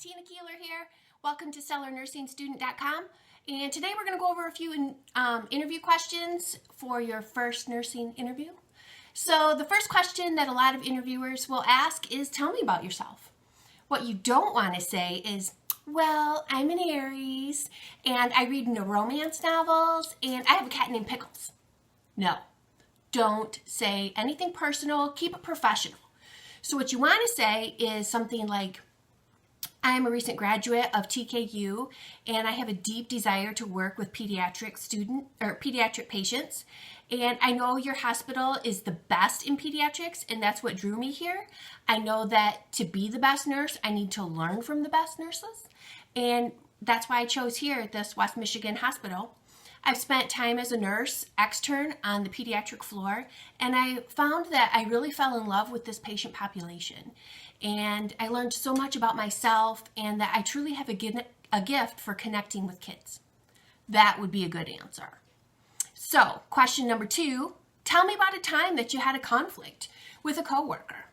Tina Keeler here. Welcome to SellerNursingStudent.com. And today we're going to go over a few interview questions for your first nursing interview. So the first question that a lot of interviewers will ask is, tell me about yourself. What you don't want to say is, well, I'm an Aries, and I read romance novels, and I have a cat named Pickles. No, don't say anything personal. Keep it professional. So what you want to say is something like, I'm a recent graduate of TKU, and I have a deep desire to work with pediatric patients. And I know your hospital is the best in pediatrics, and that's what drew me here. I know that to be the best nurse, I need to learn from the best nurses. And that's why I chose here at this West Michigan hospital. I've spent time as a nurse extern on the pediatric floor, and I found that I really fell in love with this patient population. And I learned so much about myself, and that I truly have a gift for connecting with kids. That would be a good answer. So, question number 2, tell me about a time that you had a conflict with a coworker.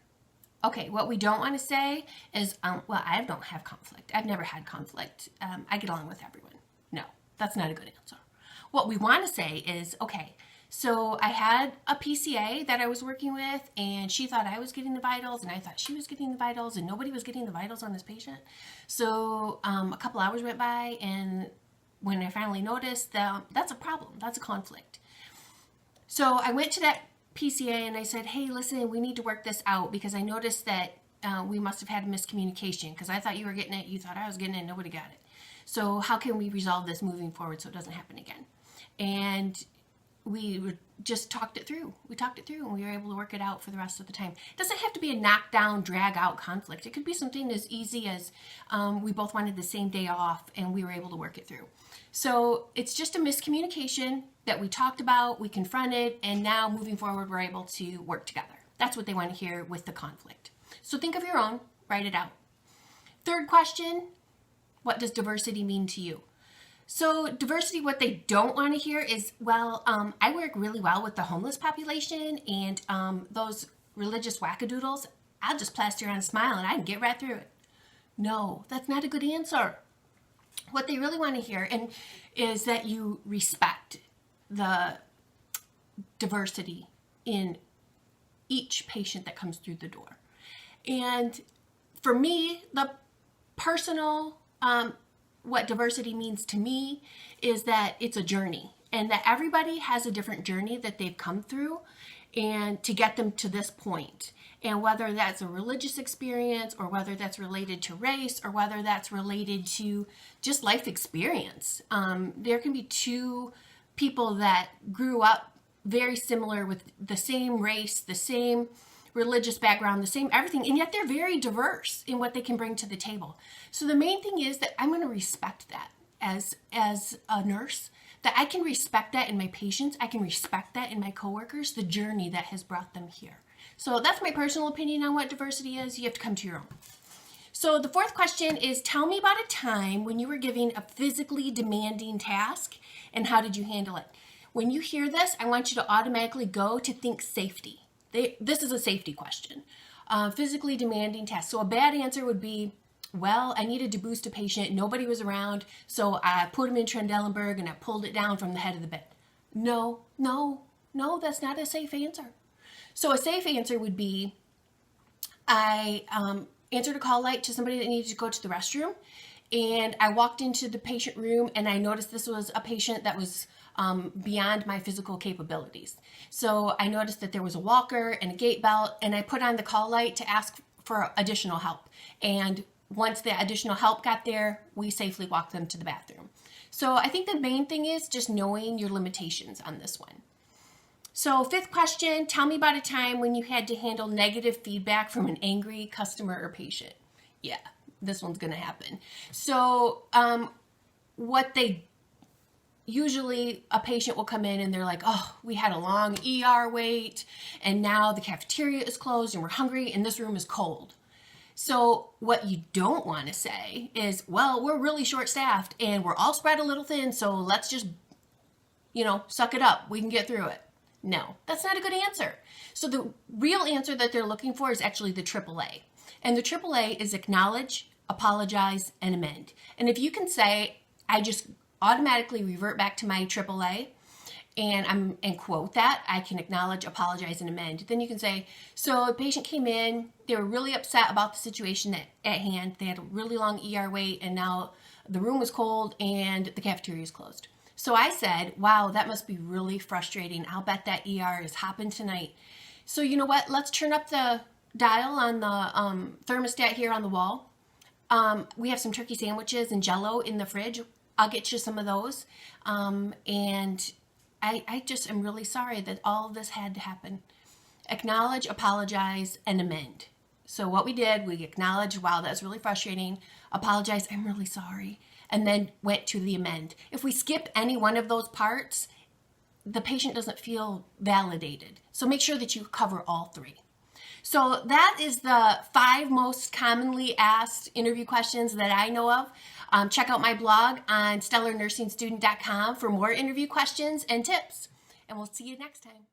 Okay, what we don't want to say is, well, I don't have conflict. I've never had conflict. I get along with everyone. No, that's not a good answer. What we want to say is, okay, so I had a PCA that I was working with, and she thought I was getting the vitals, and I thought she was getting the vitals, and nobody was getting the vitals on this patient. So a couple hours went by, and when I finally noticed that that's a problem, that's a conflict. So I went to that PCA and I said, hey, listen, we need to work this out because I noticed that we must have had a miscommunication because I thought you were getting it, you thought I was getting it, nobody got it. So how can we resolve this moving forward so it doesn't happen again? And we just talked it through. We talked it through and we were able to work it out for the rest of the time. It doesn't have to be a knockdown, drag out conflict. It could be something as easy as we both wanted the same day off and we were able to work it through. So it's just a miscommunication that we talked about, we confronted, and now moving forward, we're able to work together. That's what they want to hear with the conflict. So think of your own, write it out. Third question, what does diversity mean to you? So diversity, what they don't want to hear is, well, I work really well with the homeless population and those religious wackadoodles. I'll just plaster on a smile and I can get right through it. No, that's not a good answer. What they really want to hear is that you respect the diversity in each patient that comes through the door. And for me, the personal what diversity means to me is that it's a journey and that everybody has a different journey that they've come through and to get them to this point. And whether that's a religious experience or whether that's related to race or whether that's related to just life experience. There can be two people that grew up very similar with the same race, the same religious background, the same everything, and yet they're very diverse in what they can bring to the table. So the main thing is that I'm going to respect that as a nurse, that I can respect that in my patients, I can respect that in my coworkers, the journey that has brought them here. So that's my personal opinion on what diversity is. You have to come to your own. So the fourth question is, tell me about a time when you were given a physically demanding task and how did you handle it? When you hear this, I want you to automatically go to think safety. This is a safety question. Physically demanding task. So a bad answer would be, well, I needed to boost a patient. Nobody was around. So I put him in Trendelenburg and I pulled it down from the head of the bed. No, that's not a safe answer. So a safe answer would be, I answered a call light to somebody that needed to go to the restroom. And I walked into the patient room and I noticed this was a patient that was beyond my physical capabilities. So I noticed that there was a walker and a gait belt, and I put on the call light to ask for additional help. And once the additional help got there, we safely walked them to the bathroom. So I think the main thing is just knowing your limitations on this one. So fifth question, tell me about a time when you had to handle negative feedback from an angry customer or patient. Yeah, this one's going to happen. So usually a patient will come in and they're like, oh, we had a long ER wait and now the cafeteria is closed and we're hungry and this room is cold. So what you don't want to say is, well, we're really short-staffed and we're all spread a little thin, so let's just, suck it up. We can get through it. No, that's not a good answer. So the real answer that they're looking for is actually the AAA. And the AAA is acknowledge, apologize, and amend. And if you can say, I just automatically revert back to my AAA and quote that, I can acknowledge, apologize, and amend. Then you can say, so a patient came in, they were really upset about the situation at hand. They had a really long ER wait, and now the room was cold and the cafeteria is closed. So I said, wow, that must be really frustrating. I'll bet that ER is hopping tonight. So you know what? Let's turn up the dial on the thermostat here on the wall. We have some turkey sandwiches and Jell-O in the fridge. I'll get you some of those. And I just am really sorry that all of this had to happen. Acknowledge, apologize, and amend. So what we did, we acknowledged, wow, that's really frustrating. Apologize, I'm really sorry. And then went to the amend. If we skip any one of those parts, the patient doesn't feel validated. So make sure that you cover all three. So that is the 5 most commonly asked interview questions that I know of. Check out my blog on stellarnursingstudent.com for more interview questions and tips. And we'll see you next time.